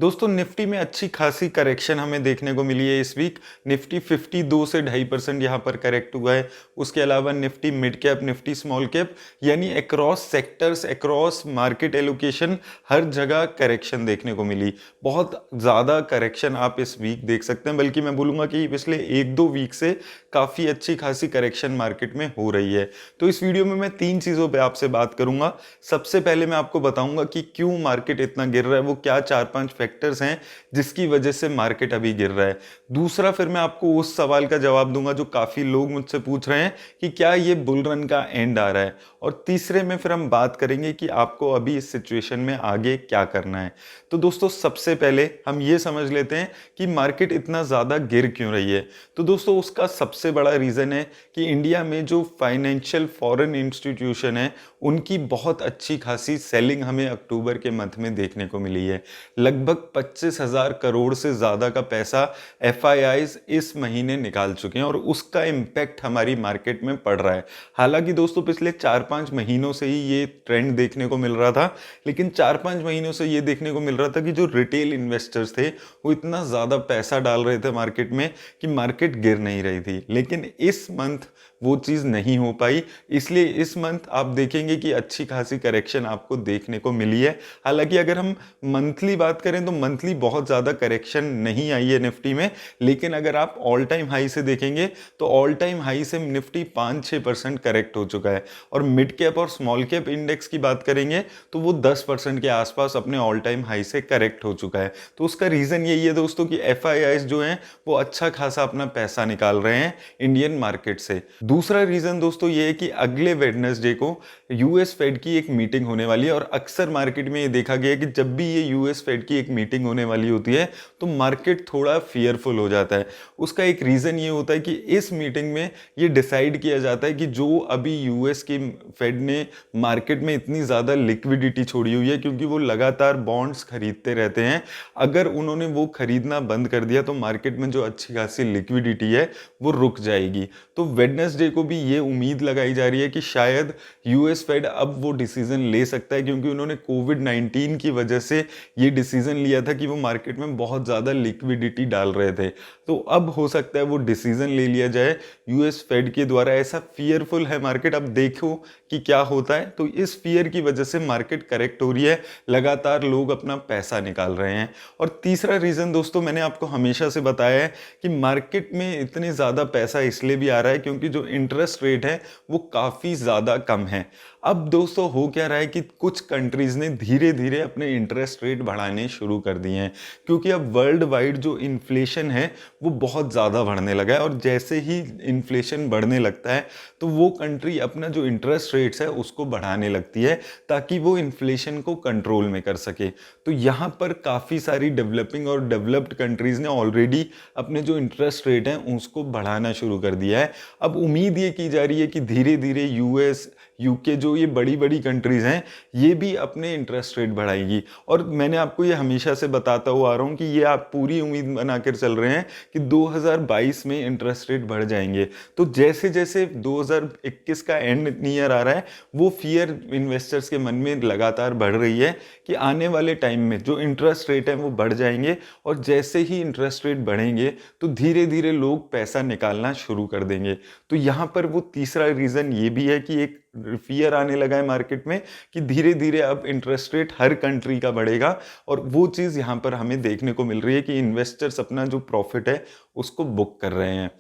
दोस्तों निफ्टी में अच्छी खासी करेक्शन हमें देखने को मिली है इस वीक। निफ्टी 52 से 2.5% यहाँ पर करेक्ट हुआ है। उसके अलावा Nifty mid cap, Nifty small cap, यानी across sectors, across market allocation हर जगह करेक्शन देखने को मिली। बहुत ज़्यादा करेक्शन आप इस वीक देख सकते हैं, बल्कि मैं बोलूँगा कि पिछले 1-2 वीक से काफ़ी अच्छी खासी करेक्शन मार्केट में हो रही है। तो इस वीडियो में मैं 3 चीज़ों पे आपसे बात करूँगा। सबसे पहले मैं आपको बताऊँगा कि क्यों मार्केट इतना गिर रहा है, वो क्या 4-5 फैक्टर्स हैं जिसकी वजह से मार्केट अभी गिर रहा है। दूसरा फिर मैं आपको उस सवाल का जवाब दूंगा जो काफ़ी लोग मुझसे पूछ रहे हैं कि क्या ये बुल रन का एंड आ रहा है। और तीसरे में फिर हम बात करेंगे कि आपको अभी इस सिचुएशन में आगे क्या करना है। तो दोस्तों सबसे पहले हम ये समझ लेते हैं कि मार्केट इतना ज़्यादा गिर क्यों रही है। तो दोस्तों उसका सबसे बड़ा रीज़न है कि इंडिया में जो फाइनेंशियल फॉरेन इंस्टीट्यूशन है उनकी बहुत अच्छी खासी सेलिंग हमें अक्टूबर के मंथ में देखने को मिली है। लगभग 25,000 करोड़ से ज़्यादा का पैसा एफआईआईज इस महीने निकाल चुके हैं और उसका इम्पैक्ट हमारी मार्केट में पड़ रहा है। हालांकि दोस्तों पिछले 4-5 महीनों से ही ये ट्रेंड देखने को मिल रहा था, लेकिन 4-5 महीनों से ये देखने को मिल रहा था कि जो रिटेल इन्वेस्टर्स थे वो इतना ज़्यादा पैसा डाल रहे थे मार्केट में कि मार्केट गिर नहीं रही थी। लेकिन इस मंथ वो चीज़ नहीं हो पाई, इसलिए इस मंथ आप देखेंगे कि अच्छी खासी करेक्शन आपको देखने को मिली है। हालांकि अगर हम मंथली बात करें तो मंथली बहुत ज़्यादा करेक्शन नहीं आई है निफ्टी में, लेकिन अगर आप ऑल टाइम हाई से देखेंगे तो ऑल टाइम हाई से निफ्टी 5-6% करेक्ट हो चुका है। और मिड कैप और स्मॉल कैप इंडेक्स की बात करेंगे तो वो 10% के आसपास अपने ऑल टाइम हाई से करेक्ट हो चुका है। तो उसका रीज़न यही है दोस्तों कि एफआईआईज जो हैं वो अच्छा खासा अपना पैसा निकाल रहे हैं इंडियन मार्केट से। दूसरा रीज़न दोस्तों ये है कि अगले वेडनेसडे को यूएस फेड की एक मीटिंग होने वाली है। और अक्सर मार्केट में ये देखा गया है कि जब भी ये यूएस फेड की एक मीटिंग होने वाली होती है तो मार्केट थोड़ा फियरफुल हो जाता है। उसका एक रीज़न ये होता है कि इस मीटिंग में ये डिसाइड किया जाता है कि जो अभी यूएस की फेड ने मार्केट में इतनी ज़्यादा लिक्विडिटी छोड़ी हुई है, क्योंकि वो लगातार बॉन्ड्स खरीदते रहते हैं, अगर उन्होंने वो खरीदना बंद कर दिया तो मार्केट में जो अच्छी खासी लिक्विडिटी है वो रुक जाएगी। तो वेडनेसडे को भी ये उम्मीद लगाई जा रही है कि शायद यूएस फेड अब वो डिसीजन ले सकता है, क्योंकि उन्होंने कोविड-19 की वजह से ये डिसीजन लिया था कि वो मार्केट में बहुत ज़्यादा लिक्विडिटी डाल रहे थे। तो अब हो सकता है वो डिसीजन ले लिया जाए यूएस फेड के द्वारा। ऐसा फियरफुल है मार्केट, अब देखो कि क्या होता है। तो इस फियर की वजह से मार्केट करेक्ट हो रही है, लगातार लोग अपना पैसा निकाल रहे हैं। और तीसरा रीज़न दोस्तों मैंने आपको हमेशा से बताया है कि मार्केट में इतने ज़्यादा पैसा इसलिए भी आ रहा है क्योंकि जो इंटरेस्ट रेट है वो काफ़ी ज़्यादा कम है। अब दोस्तों हो क्या रहा है कि कुछ कंट्रीज़ ने धीरे धीरे अपने इंटरेस्ट रेट बढ़ाने शुरू कर दिए हैं, क्योंकि अब वर्ल्ड वाइड जो इन्फ्लेशन है वो बहुत ज़्यादा बढ़ने लगा है। और जैसे ही इन्फ्लेशन बढ़ने लगता है तो वो कंट्री अपना जो इंटरेस्ट रेट्स है उसको बढ़ाने लगती है ताकि वो इन्फ्लेशन को कंट्रोल में कर सके। तो यहाँ पर काफ़ी सारी डेवलपिंग और डेवलप्ड कंट्रीज़ ने ऑलरेडी अपने जो इंटरेस्ट रेट हैं उसको बढ़ाना शुरू कर दिया है। अब उम्मीद ये की जा रही है कि धीरे धीरे यूएस, यूके, जो ये बड़ी बड़ी कंट्रीज़ हैं, ये भी अपने इंटरेस्ट रेट बढ़ाएगी। और मैंने आपको ये हमेशा से बताता हुआ आ रहा हूँ कि ये आप पूरी उम्मीद बनाकर चल रहे हैं कि 2022 में इंटरेस्ट रेट बढ़ जाएंगे। तो जैसे जैसे 2021 का एंड ईयर आ रहा है वो फियर इन्वेस्टर्स के मन में लगातार बढ़ रही है कि आने वाले टाइम में जो इंटरेस्ट रेट है वो बढ़ जाएंगे। और जैसे ही इंटरेस्ट रेट बढ़ेंगे तो धीरे धीरे लोग पैसा निकालना शुरू कर देंगे। तो यहाँ पर वो तीसरा रीज़न ये भी है कि एक फियर आने लगा है मार्केट में कि धीरे धीरे अब इंटरेस्ट रेट हर कंट्री का बढ़ेगा। और वो चीज़ यहाँ पर हमें देखने को मिल रही है कि इन्वेस्टर्स अपना जो प्रॉफिट है उसको बुक कर रहे हैं।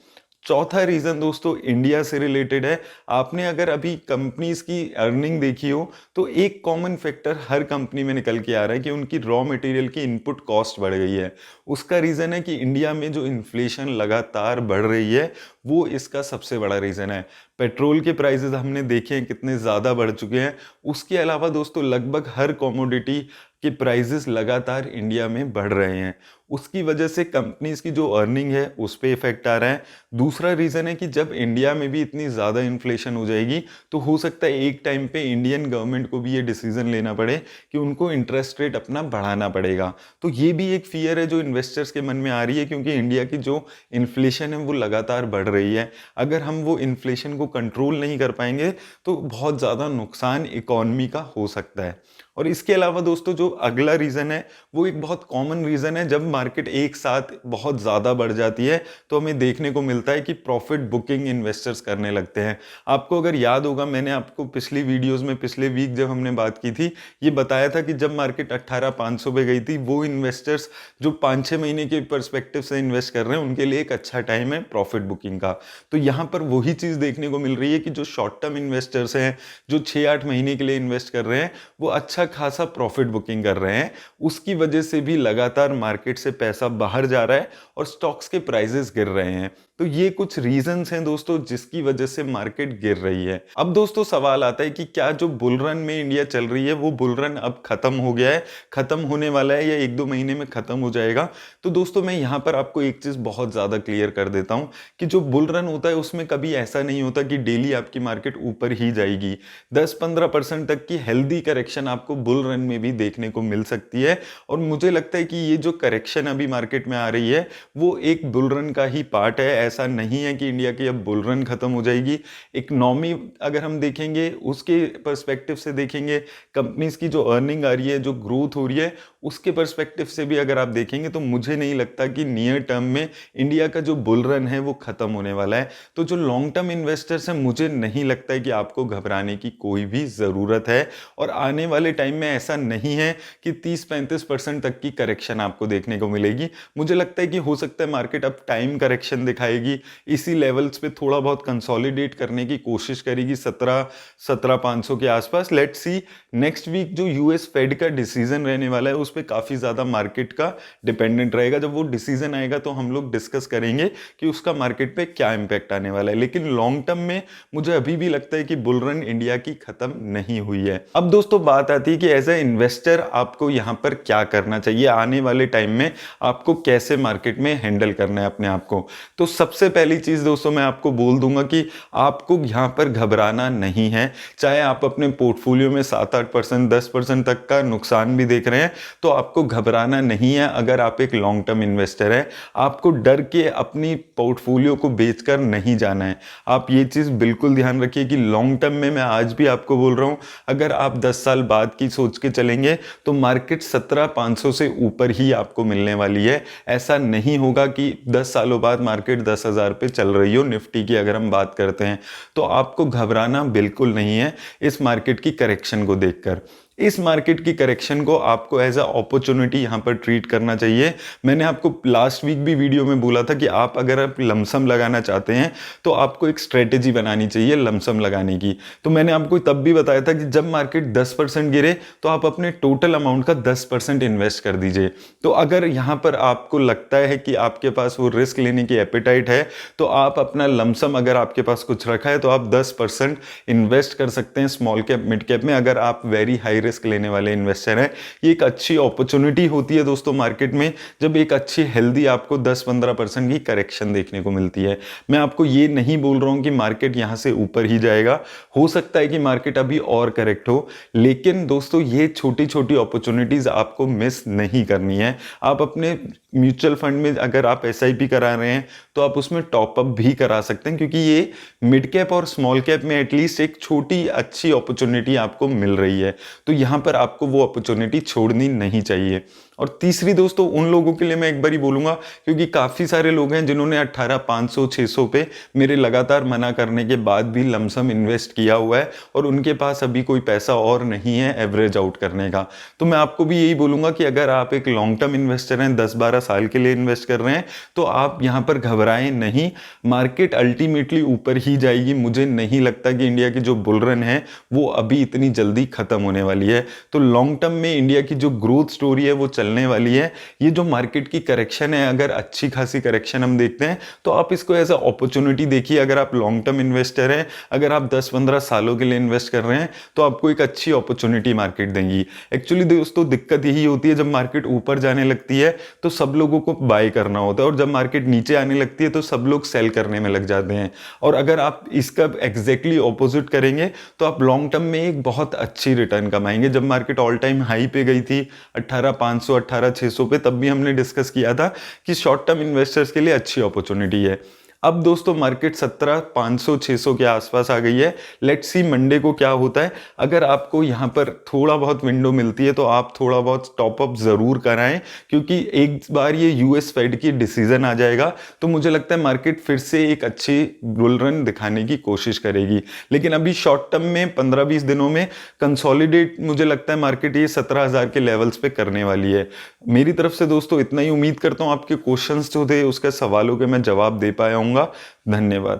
चौथा रीज़न दोस्तों इंडिया से रिलेटेड है। आपने अगर अभी कंपनीज की अर्निंग देखी हो तो एक कॉमन फैक्टर हर कंपनी में निकल के आ रहा है कि उनकी रॉ मटेरियल की इनपुट कॉस्ट बढ़ गई है। उसका रीज़न है कि इंडिया में जो इन्फ्लेशन लगातार बढ़ रही है वो इसका सबसे बड़ा रीज़न है। पेट्रोल के प्राइसेस हमने देखे हैं कितने ज़्यादा बढ़ चुके हैं। उसके अलावा दोस्तों लगभग हर कमोडिटी के प्राइसेस लगातार इंडिया में बढ़ रहे हैं। उसकी वजह से कंपनीज की जो अर्निंग है उस पर इफेक्ट आ रहा है। दूसरा रीज़न है कि जब इंडिया में भी इतनी ज़्यादा इन्फ्लेशन हो जाएगी तो हो सकता है एक टाइम पे इंडियन गवर्नमेंट को भी ये डिसीजन लेना पड़े कि उनको इंटरेस्ट रेट अपना बढ़ाना पड़ेगा। तो ये भी एक फियर है जो इन्वेस्टर्स के मन में आ रही है, क्योंकि इंडिया की जो इन्फ्लेशन है वो लगातार बढ़ रही है। अगर हम वो इन्फ्लेशन को कंट्रोल नहीं कर पाएंगे तो बहुत ज़्यादा नुकसान इकॉनमी का हो सकता है। और इसके अलावा दोस्तों जो अगला रीज़न है वो एक बहुत कॉमन रीज़न है, जब मार्केट एक साथ बहुत ज़्यादा बढ़ जाती है तो हमें देखने को मिलता है कि प्रॉफिट बुकिंग इन्वेस्टर्स करने लगते हैं। आपको अगर याद होगा, मैंने आपको पिछली वीडियोस में पिछले वीक जब हमने बात की थी ये बताया था कि जब मार्केट 18,500 पे गई थी, वो इन्वेस्टर्स जो 5-6 महीने के परस्पेक्टिव से इन्वेस्ट कर रहे हैं उनके लिए एक अच्छा टाइम है प्रॉफिट बुकिंग का। तो यहाँ पर वही चीज़ देखने को मिल रही है कि जो शॉर्ट टर्म इन्वेस्टर्स हैं, जो 6-8 महीने के लिए इन्वेस्ट कर रहे हैं, वो अच्छा खासा प्रॉफिट बुकिंग कर रहे हैं। उसकी वजह से भी लगातार मार्केट से पैसा बाहर जा रहा है और स्टॉक्स के प्राइसेस गिर रहे हैं। तो ये कुछ रीजंस हैं दोस्तों जिसकी वजह से मार्केट गिर रही है। अब दोस्तों सवाल आता है कि क्या जो बुल रन में इंडिया चल रही है वो बुल रन अब खत्म हो गया है, खत्म होने वाला है, या 1-2 महीने में खत्म हो जाएगा? तो दोस्तों मैं यहाँ पर आपको एक चीज बहुत ज्यादा क्लियर कर देता हूँ कि जो बुल रन होता है उसमें कभी ऐसा नहीं होता कि डेली आपकी मार्केट ऊपर ही जाएगी। 10-15% तक की हेल्दी करेक्शन आपको बुल रन में भी देखने को मिल सकती है। और मुझे लगता है कि ये जो करेक्शन अभी मार्केट में आ रही है वो एक बुल रन का ही पार्ट है। ऐसा नहीं है कि इंडिया की अब बुल रन खत्म हो जाएगी। इकोनॉमी अगर हम देखेंगे उसके पर्सपेक्टिव से देखेंगे, कंपनीज की जो अर्निंग आ रही है, जो ग्रोथ हो रही है, उसके पर्सपेक्टिव से भी अगर आप देखेंगे तो मुझे नहीं लगता कि नियर टर्म में इंडिया का जो बुल रन है वो खत्म होने वाला है। तो जो लॉन्ग टर्म इन्वेस्टर्स हैं, मुझे नहीं लगता है कि आपको घबराने की कोई भी ज़रूरत है। और आने वाले टाइम में ऐसा नहीं है कि 30-35% तक की करेक्शन आपको देखने को मिलेगी। मुझे लगता है कि हो सकता है मार्केट अब टाइम करेक्शन दिखाएगी, इसी लेवल्स पे थोड़ा बहुत कंसोलिडेट करने की कोशिश करेगी 17,500 के आसपास। लेट्स सी नेक्स्ट वीक जो यूएस फेड का डिसीजन रहने वाला है उस पर काफ़ी ज़्यादा मार्केट का डिपेंडेंट रहेगा। जब वो डिसीजन आएगा तो हम लोग डिस्कस करेंगे कि उसका मार्केट पे क्या इंपैक्ट आने वाला है। लेकिन लॉन्ग टर्म में मुझे अभी भी लगता है कि बुल रन इंडिया की खत्म नहीं हुई है। अब दोस्तों बात आती है कि एज ए इन्वेस्टर आपको यहाँ पर क्या करना चाहिए, आने वाले टाइम में आपको कैसे मार्केट में हैंडल करना है अपने आप को। तो सबसे पहली चीज़ दोस्तों मैं आपको बोल दूंगा कि आपको यहाँ पर घबराना नहीं है। चाहे आप अपने पोर्टफोलियो में 7-8%, 10% तक का नुकसान भी देख रहे हैं तो आपको घबराना नहीं है। अगर आप एक लॉन्ग टर्म इन्वेस्टर हैं, आपको डर के अपनी पोर्टफोलियो को बेचकर नहीं जाना है। आप ये चीज़ बिल्कुल ध्यान रखिए कि लॉन्ग टर्म में, मैं आज भी आपको बोल रहा हूँ, अगर आप 10 साल बाद की सोच के चलेंगे तो मार्केट 17,500 से ऊपर ही आपको मिलने वाली है। ऐसा नहीं होगा कि 10 सालों बाद मार्केट 10,000 पे चल रही हो। निफ्टी की अगर हम बात करते हैं तो आपको घबराना बिल्कुल नहीं है इस मार्केट की करेक्शन को देखकर। इस मार्केट की करेक्शन को आपको एज अ अपॉर्चुनिटी यहां पर ट्रीट करना चाहिए। मैंने आपको लास्ट वीक भी वीडियो में बोला था कि अगर आप लमसम लगाना चाहते हैं तो आपको एक स्ट्रेटेजी बनानी चाहिए लमसम लगाने की। तो मैंने आपको तब भी बताया था कि जब मार्केट 10% गिरे तो आप अपने टोटल अमाउंट का 10% इन्वेस्ट कर दीजिए। तो अगर यहां पर आपको लगता है कि आपके पास वो रिस्क लेने की एपेटाइट है तो आप अपना लमसम, अगर आपके पास कुछ रखा है तो आप 10% इन्वेस्ट कर सकते हैं स्मॉल कैप मिड कैप में, अगर आप वेरी हाई रिस्क लेने वाले इन्वेस्टर हैं। ये एक अच्छी अपॉर्चुनिटी होती है दोस्तों मार्केट में, जब एक अच्छी हेल्दी आपको 10-15% की करेक्शन देखने को मिलती है। मैं आपको ये नहीं बोल रहा हूं कि मार्केट यहां से ऊपर ही जाएगा, हो सकता है कि मार्केट अभी और करेक्ट हो, लेकिन दोस्तों ये छोटी छोटी अपॉर्चुनिटीज आपको मिस नहीं करनी है। आप अपने म्यूचुअल फंड में अगर आप एसआईपी करा रहे हैं तो आप उसमें टॉपअप भी करा सकते हैं, क्योंकि ये मिड कैप और स्मॉल कैप में एटलीस्ट एक छोटी अच्छी अपॉर्चुनिटी आपको मिल रही है। तो यहां पर आपको वो अपॉर्चुनिटी छोड़नी नहीं चाहिए। और तीसरी दोस्तों उन लोगों के लिए मैं एक बार ही बोलूंगा, क्योंकि काफ़ी सारे लोग हैं जिन्होंने 18,500, 600 पे मेरे लगातार मना करने के बाद भी लमसम इन्वेस्ट किया हुआ है और उनके पास अभी कोई पैसा और नहीं है एवरेज आउट करने का। तो मैं आपको भी यही बोलूंगा कि अगर आप एक लॉन्ग टर्म इन्वेस्टर हैं, 10-12 साल के लिए इन्वेस्ट कर रहे हैं, तो आप यहाँ पर घबराएं नहीं। मार्केट अल्टीमेटली ऊपर ही जाएगी। मुझे नहीं लगता कि इंडिया की जो बुल रन है वो अभी इतनी जल्दी खत्म होने वाली है। तो लॉन्ग टर्म में इंडिया की जो ग्रोथ स्टोरी है वो चलने चलने वाली है। ये जो मार्केट की करेक्शन है, अगर अच्छी खासी करेक्शन हम देखते हैं तो आप इसको एज अ अपॉर्चुनिटी देखिए। अगर आप लॉन्ग टर्म इन्वेस्टर हैं, अगर आप 10-15 सालों के लिए इन्वेस्ट कर रहे हैं तो आपको एक अच्छी अपॉर्चुनिटी मार्केट देंगी। एक्चुअली दोस्तों दिक्कत यही होती है, जब मार्केट ऊपर जाने लगती है तो सब लोगों को बाय करना होता है, और जब मार्केट नीचे आने लगती है तो सब लोग सेल करने में लग जाते हैं। और अगर आप इसका एग्जैक्टली ऑपोजिट करेंगे तो आप लॉन्ग टर्म में एक बहुत अच्छी रिटर्न कमाएंगे। जब मार्केट ऑल टाइम हाई पे गई थी 18,500 18,600 पे, तब भी हमने डिस्कस किया था कि शॉर्ट टर्म इन्वेस्टर्स के लिए अच्छी अपॉर्चुनिटी है। अब दोस्तों मार्केट 17,500-600 के आसपास आ गई है। लेट्स सी मंडे को क्या होता है। अगर आपको यहाँ पर थोड़ा बहुत विंडो मिलती है तो आप थोड़ा बहुत टॉपअप ज़रूर कराएं, क्योंकि एक बार ये यूएस फेड की डिसीजन आ जाएगा तो मुझे लगता है मार्केट फिर से एक अच्छी बुल रन दिखाने की कोशिश करेगी। लेकिन अभी शॉर्ट टर्म में 15-20 दिनों में कंसोलिडेट मुझे लगता है मार्केट ये 17,000 के लेवल्स पे करने वाली है। मेरी तरफ से दोस्तों इतना ही। उम्मीद करता हूँ आपके क्वेश्चंस जो थे उसके सवालों के मैं जवाब दे पाया हूँ। धन्यवाद।